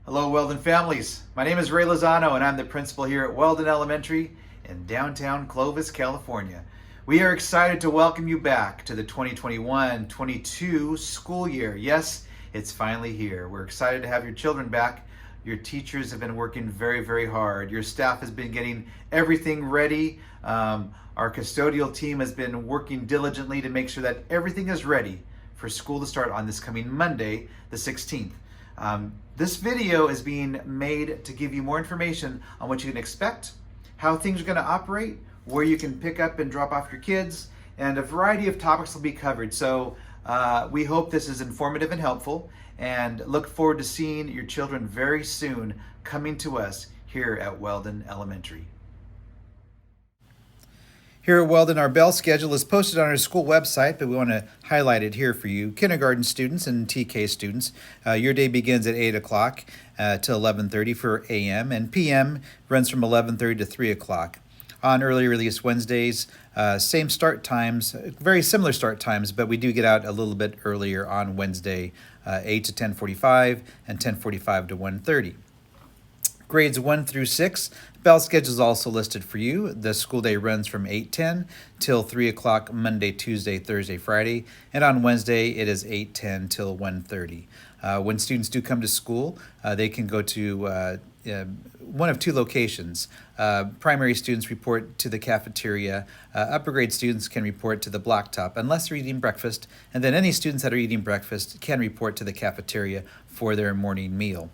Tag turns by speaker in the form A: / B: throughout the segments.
A: Hello, Weldon families. My name is Ray Lozano, and I'm the principal here at Weldon Elementary in downtown Clovis, California. We are excited to welcome you back to the 2021-22 school year. Yes, it's finally here. We're excited to have your children back. Your teachers have been working very, very hard. Your staff has been getting everything ready. Our custodial team has been working diligently to make sure that everything is ready for school to start on this coming Monday, the 16th. This video is being made to give you more information on what you can expect, how things are going to operate, where you can pick up and drop off your kids, and a variety of topics will be covered. So we hope this is informative and helpful, and look forward to seeing your children very soon coming to us here at Weldon Elementary. Here at Weldon, our bell schedule is posted on our school website, but we want to highlight it here for you. Kindergarten students and TK students, your day begins at 8 o'clock to 11:30 for AM, and PM runs from 11:30 to 3 o'clock. On early release Wednesdays, same start times, very similar start times, but we do get out a little bit earlier on Wednesday, 8 to 10:45 and 10:45 to 1:30. Grades 1 through 6, bell schedule is also listed for you. The school day runs from 8:10 till 3 o'clock Monday, Tuesday, Thursday, Friday, and on Wednesday it is 8:10 till 1:30. When students do come to school, they can go to one of two locations. Primary students report to the cafeteria. Upper grade students can report to the blacktop unless they're eating breakfast, and then any students that are eating breakfast can report to the cafeteria for their morning meal.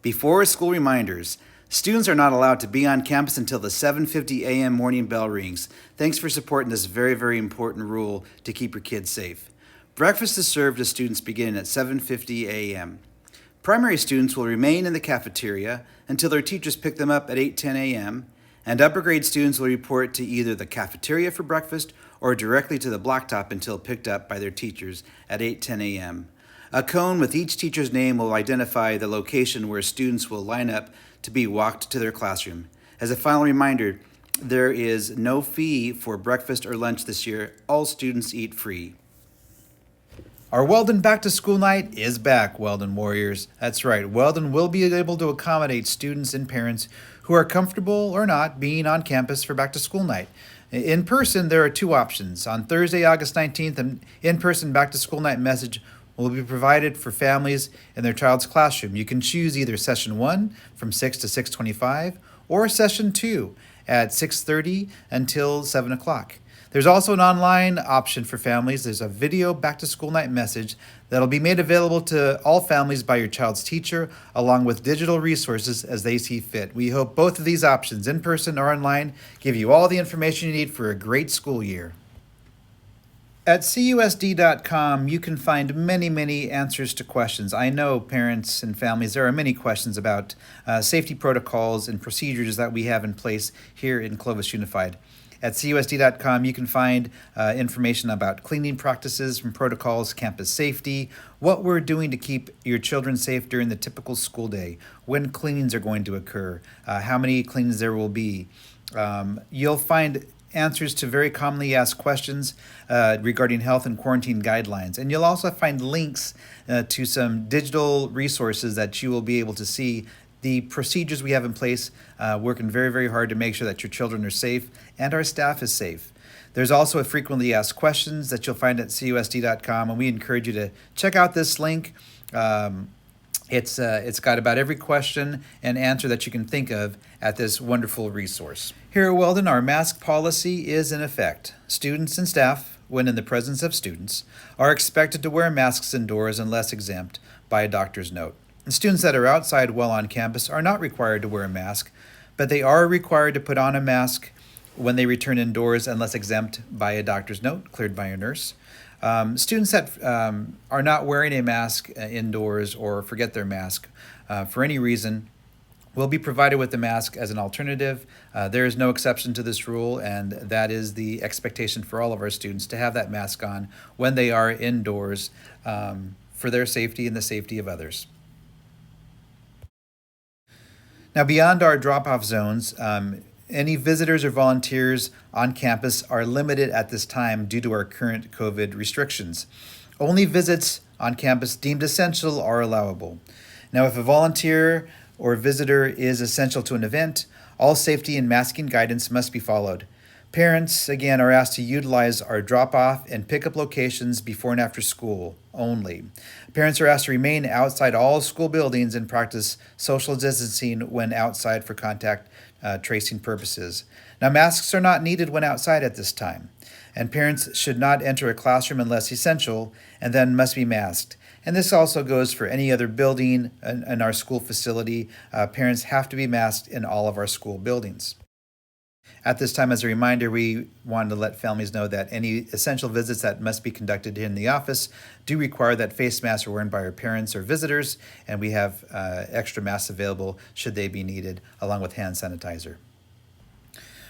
A: Before school reminders, students are not allowed to be on campus until the 7:50 a.m. morning bell rings. Thanks for supporting this very, very important rule to keep your kids safe. Breakfast is served to students beginning at 7:50 a.m. Primary students will remain in the cafeteria until their teachers pick them up at 8:10 a.m., and upper grade students will report to either the cafeteria for breakfast or directly to the blacktop until picked up by their teachers at 8:10 a.m. A cone with each teacher's name will identify the location where students will line up to be walked to their classroom. As a final reminder, there is no fee for breakfast or lunch this year. All students eat free. Our Weldon Back to School Night is back, Weldon Warriors. That's right, Weldon will be able to accommodate students and parents who are comfortable or not being on campus for Back to School Night. In person, there are two options. On Thursday, August 19th, an in-person Back to School Night message will be provided for families in their child's classroom. You can choose either session 1 from 6 to 6:25 or session 2 at 6:30 until 7 o'clock. There's also an online option for families. There's a video back to school night message that'll be made available to all families by your child's teacher, along with digital resources as they see fit. We hope both of these options, in person or online, give you all the information you need for a great school year. At CUSD.com, you can find many answers to questions. I know parents and families, there are many questions about safety protocols and procedures that we have in place here in Clovis Unified. At CUSD.com, you can find information about cleaning practices and protocols, campus safety, what we're doing to keep your children safe during the typical school day, when cleanings are going to occur, how many cleanings there will be. You'll find answers to very commonly asked questions regarding health and quarantine guidelines. And you'll also find links to some digital resources that you will be able to see the procedures we have in place, working very hard to make sure that your children are safe and our staff is safe. There's also a frequently asked questions that you'll find at CUSD.com, and we encourage you to check out this link. It's got about every question and answer that you can think of at this wonderful resource. Here at Weldon, our mask policy is in effect. Students and staff, when in the presence of students, are expected to wear masks indoors unless exempt by a doctor's note. And students that are outside while on campus are not required to wear a mask, but they are required to put on a mask when they return indoors unless exempt by a doctor's note cleared by a nurse. Students that are not wearing a mask indoors or forget their mask for any reason will be provided with the mask as an alternative. There is no exception to this rule, and that is the expectation for all of our students to have that mask on when they are indoors for their safety and the safety of others. Now, beyond our drop-off zones, any visitors or volunteers on campus are limited at this time due to our current COVID restrictions. Only visits on campus deemed essential are allowable. Now, if a volunteer or visitor is essential to an event, all safety and masking guidance must be followed. Parents, again, are asked to utilize our drop off and pickup locations before and after school only. Parents are asked to remain outside all school buildings and practice social distancing when outside for contact tracing purposes. Now, masks are not needed when outside at this time, and parents should not enter a classroom unless essential and then must be masked. And this also goes for any other building in our school facility. Parents have to be masked in all of our school buildings. At this time, as a reminder, we wanted to let families know that any essential visits that must be conducted in the office do require that face masks are worn by our parents or visitors, and we have extra masks available should they be needed, along with hand sanitizer.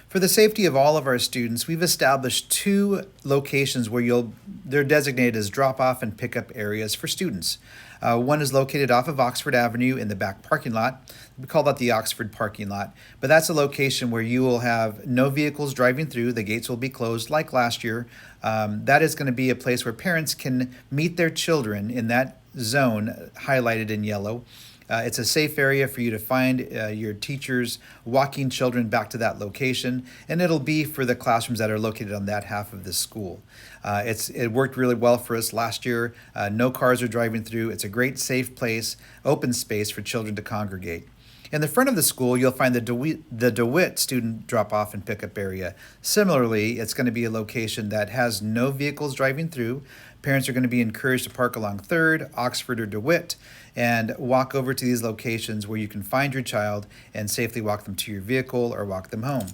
A: For the safety of all of our students, we've established 2 locations where they're designated as drop-off and pickup areas for students. One is located off of Oxford Avenue in the back parking lot. We call that the Oxford parking lot, but that's a location where you will have no vehicles driving through. The gates will be closed like last year. That is going to be a place where parents can meet their children in that zone highlighted in yellow. It's a safe area for you to find your teachers walking children back to that location, and it'll be for the classrooms that are located on that half of the school. It worked really well for us last year. No cars are driving through. It's a great, safe place, open space for children to congregate. In the front of the school, you'll find the DeWitt student drop-off and pickup area. Similarly, it's going to be a location that has no vehicles driving through. Parents are going to be encouraged to park along 3rd, Oxford, or DeWitt, and walk over to these locations where you can find your child and safely walk them to your vehicle or walk them home.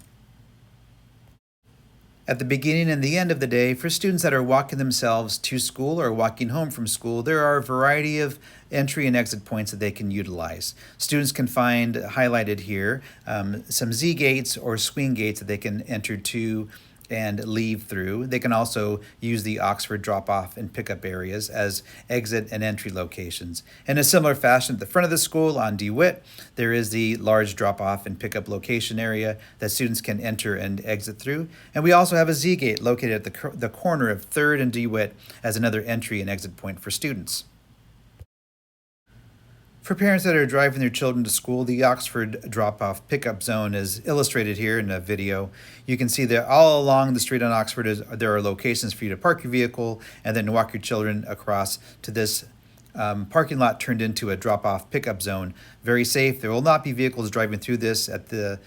A: At the beginning and the end of the day, for students that are walking themselves to school or walking home from school, there are a variety of entry and exit points that they can utilize. Students can find highlighted here some Z gates or swing gates that they can enter to and leave through. They can also use the Oxford drop-off and pickup areas as exit and entry locations. In a similar fashion, at the front of the school on DeWitt, there is the large drop-off and pickup location area that students can enter and exit through. And we also have a Z gate located at the corner of 3rd and DeWitt as another entry and exit point for students. For parents that are driving their children to school, the Oxford drop-off pickup zone is illustrated here in a video. You can see that all along the street on Oxford there are locations for you to park your vehicle and then walk your children across to this parking lot turned into a drop-off pickup zone. Very safe. There will not be vehicles driving through this at the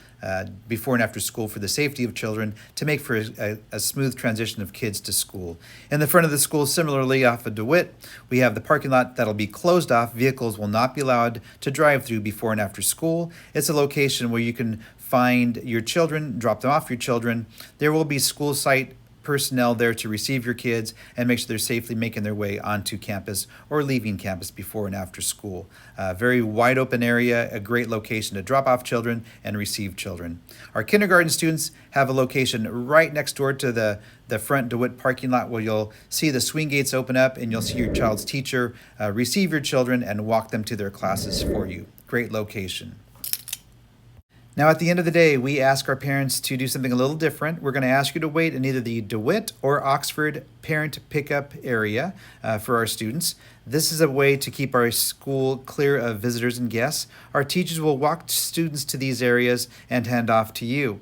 A: before and after school for the safety of children to make for a smooth transition of kids to school. In the front of the school, similarly off of DeWitt, we have the parking lot that'll be closed off. Vehicles will not be allowed to drive through before and after school. It's a location where you can find your children, drop them off your children. There will be school site personnel there to receive your kids and make sure they're safely making their way onto campus or leaving campus before and after school. Very wide open area, a great location to drop off children and receive children. Our kindergarten students have a location right next door to the front DeWitt parking lot where you'll see the swing gates open up and you'll see your child's teacher receive your children and walk them to their classes for you. Great location. Now, at the end of the day, we ask our parents to do something a little different. We're going to ask you to wait in either the DeWitt or Oxford parent pickup area for our students. This is a way to keep our school clear of visitors and guests. Our teachers will walk students to these areas and hand off to you.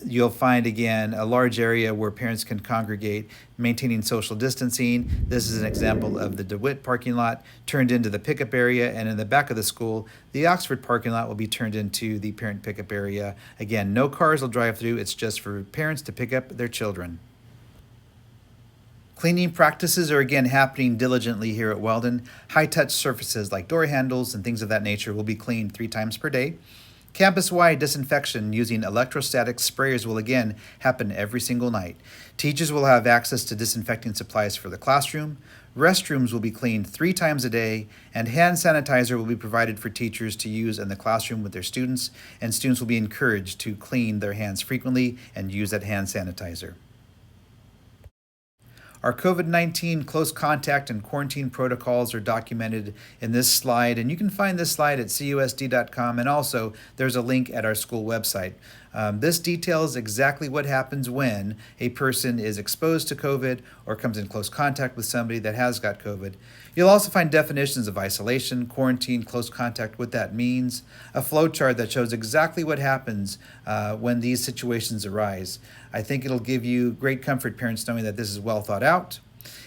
A: You'll find, again, a large area where parents can congregate, maintaining social distancing. This is an example of the DeWitt parking lot turned into the pickup area, and in the back of the school, the Oxford parking lot will be turned into the parent pickup area. Again, no cars will drive through. It's just for parents to pick up their children. Cleaning practices are again happening diligently here at Weldon. High-touch surfaces like door handles and things of that nature will be cleaned 3 times per day. Campus-wide disinfection using electrostatic sprayers will again happen every single night. Teachers will have access to disinfecting supplies for the classroom. Restrooms will be cleaned 3 times a day, and hand sanitizer will be provided for teachers to use in the classroom with their students, and students will be encouraged to clean their hands frequently and use that hand sanitizer. Our COVID-19 close contact and quarantine protocols are documented in this slide, and you can find this slide at cusd.com, and also there's a link at our school website. This details exactly what happens when a person is exposed to COVID or comes in close contact with somebody that has got COVID. You'll also find definitions of isolation, quarantine, close contact, what that means, a flow chart that shows exactly what happens when these situations arise. I think it'll give you great comfort, parents, knowing that this is well thought out.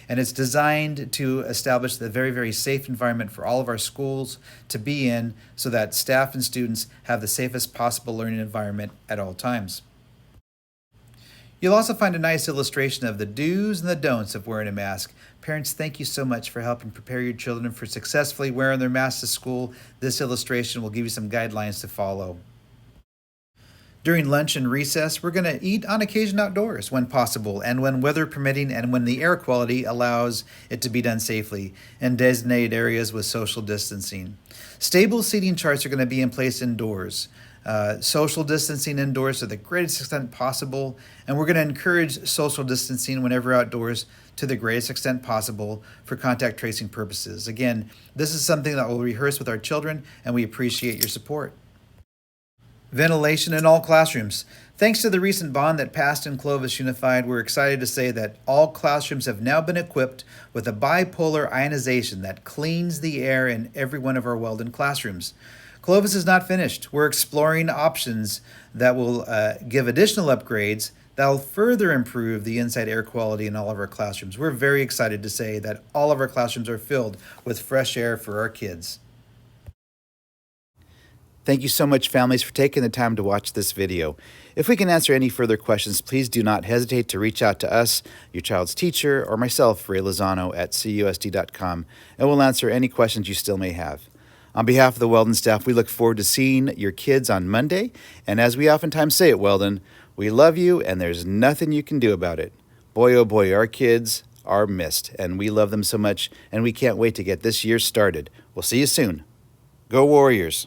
A: And it's designed to establish the very, very safe environment for all of our schools to be in so that staff and students have the safest possible learning environment at all times. You'll also find a nice illustration of the do's and the don'ts of wearing a mask. Parents, thank you so much for helping prepare your children for successfully wearing their masks to school. This illustration will give you some guidelines to follow. During lunch and recess, we're going to eat on occasion outdoors when possible and when weather permitting and when the air quality allows it to be done safely in designated areas with social distancing. Stable seating charts are going to be in place indoors. Social distancing indoors to the greatest extent possible, and we're going to encourage social distancing whenever outdoors to the greatest extent possible for contact tracing purposes. Again, this is something that we'll rehearse with our children, and we appreciate your support. Ventilation in all classrooms. Thanks to the recent bond that passed in Clovis Unified, we're excited to say that all classrooms have now been equipped with a bipolar ionization that cleans the air in every one of our Weldon classrooms. Clovis is not finished. We're exploring options that will give additional upgrades that will further improve the inside air quality in all of our classrooms. We're very excited to say that all of our classrooms are filled with fresh air for our kids. Thank you so much, families, for taking the time to watch this video. If we can answer any further questions, please do not hesitate to reach out to us, your child's teacher, or myself, Ray Lozano, at CUSD.com, and we'll answer any questions you still may have. On behalf of the Weldon staff, we look forward to seeing your kids on Monday. And as we oftentimes say at Weldon, we love you and there's nothing you can do about it. Boy, oh boy, our kids are missed and we love them so much and we can't wait to get this year started. We'll see you soon. Go Warriors!